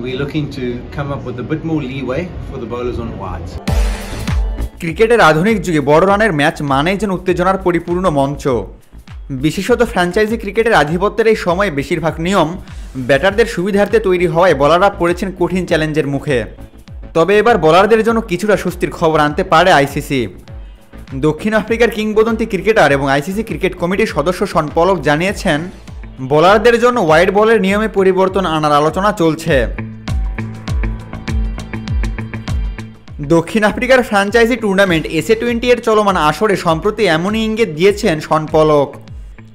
We're looking to come up with a bit more leeway for the bowlers on wides. ক্রিকেটের আধুনিক যুগে বড় রানের ম্যাচ মানেই যেন উত্তেজনার পরিপূর্ণ মঞ্চ। বিশেষত ফ্র্যাঞ্চাইজি ক্রিকেটের আধিপত্যের এই সময়ে বেশিরভাগ নিয়ম ব্যাটারদের সুবিধার্থে তৈরি হওয়ায় বলাররা পড়েছেন কঠিন চ্যালেঞ্জের মুখে। তবে এবার বলারদের জন্য কিছুটা স্বস্তির খবর আনতে পারে আইসিসি। দক্ষিণ আফ্রিকার কিংবদন্তি ক্রিকেটার এবং আইসিসি ক্রিকেট কমিটির সদস্য শন পলক জানিয়েছেন, বোলারদের জন্য ওয়াইড বলের নিয়মে পরিবর্তন আনার আলোচনা চলছে। দক্ষিণ আফ্রিকার ফ্র্যাঞ্চাইজি টুর্নামেন্ট SA20 এর চলমান আসরে সম্প্রতি এমনই ইঙ্গিত দিয়েছেন শন পলক।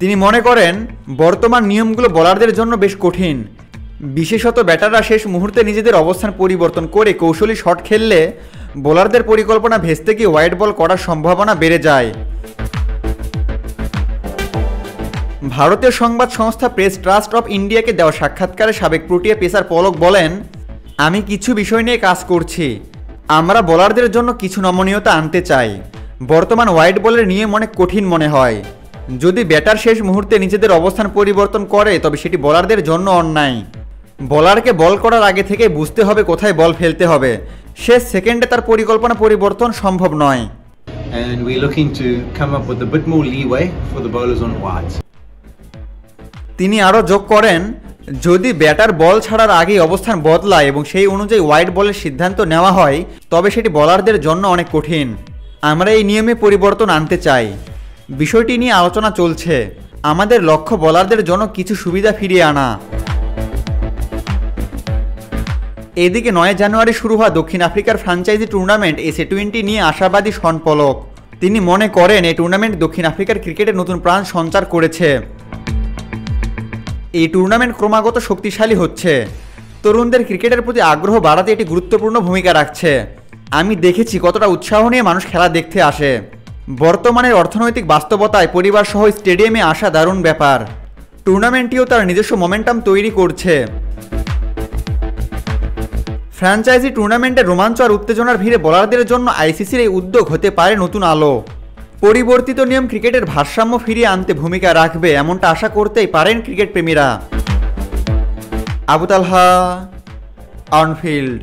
তিনি মনে করেন বর্তমান নিয়মগুলো বোলারদের জন্য বেশ কঠিন, বিশেষত ব্যাটাররা শেষ মুহূর্তে নিজেদের অবস্থান পরিবর্তন করে কৌশলী শট খেললে বোলারদের পরিকল্পনা ভেস্তে গিয়ে ওয়াইড বল করার সম্ভাবনা বেড়ে যায়। ভারতীয় সংবাদ সংস্থা প্রেস ট্রাস্ট অফ ইন্ডিয়াকে দেওয়া সাক্ষাৎকারে সাবেক প্রোটিয়া পেসার পলক বলেন, আমি কিছু বিষয় নিয়ে কাজ করছি। আমরা বোলারদের জন্য কিছু নমনীয়তা আনতে চাই। বর্তমান ওয়াইড বলের নিয়ম অনেক কঠিন মনে হয়। যদি ব্যাটার শেষ মুহূর্তে নিজেদের অবস্থান পরিবর্তন করে তবে সেটি বোলারদের জন্য অন্যায়। বোলারকে বল করার আগে থেকে বুঝতে হবে কোথায় বল ফেলতে হবে, শেষ সেকেন্ডে তার পরিকল্পনা পরিবর্তন সম্ভব নয়। And we're looking to come up with a bit more leeway for the bowlers on wides. তিনি আরও যোগ করেন, যদি ব্যাটার বল ছাড়ার আগেই অবস্থান বদলায় এবং সেই অনুযায়ী ওয়াইড বলের সিদ্ধান্ত নেওয়া হয় তবে সেটি বোলারদের জন্য অনেক কঠিন। আমরা এই নিয়মে পরিবর্তন আনতে চাই। বিষয়টি নিয়ে আলোচনা চলছে। আমাদের লক্ষ্য বোলারদের জন্য কিছু সুবিধা ফিরিয়ে আনা। এদিকে 9 জানুয়ারি শুরু হওয়া দক্ষিণ আফ্রিকার ফ্র্যাঞ্চাইজি টুর্নামেন্ট SA20 নিয়ে আশাবাদী শন পলক। তিনি মনে করেন এই টুর্নামেন্ট দক্ষিণ আফ্রিকার ক্রিকেটে নতুন প্রাণ সঞ্চার করেছে। এই টুর্নামেন্ট ক্রমাগত শক্তিশালী হচ্ছে। তরুণদের ক্রিকেটের প্রতি আগ্রহ বাড়াতে এটি গুরুত্বপূর্ণ ভূমিকা রাখছে। আমি দেখেছি কতটা উৎসাহ নিয়ে মানুষ খেলা দেখতে আসে। বর্তমানের অর্থনৈতিক বাস্তবতায় পরিবার সহ স্টেডিয়ামে আসা দারুণ ব্যাপার। টুর্নামেন্টটিও তার নিজস্ব মোমেন্টাম তৈরি করছে। ফ্র্যাঞ্চাইজি টুর্নামেন্টের রোমাঞ্চ আর উত্তেজনার ভিড়ে বোলারদের জন্য আইসিসির এই উদ্যোগ হতে পারে নতুন আলো। পরিবর্তিত নিয়ম ক্রিকেটের ভারসাম্য ফিরিয়ে আনতে ভূমিকা রাখবে এমনটা আশা করতেই পারেন ক্রিকেট প্রেমীরা। আবু তালহা, অনফিল্ড।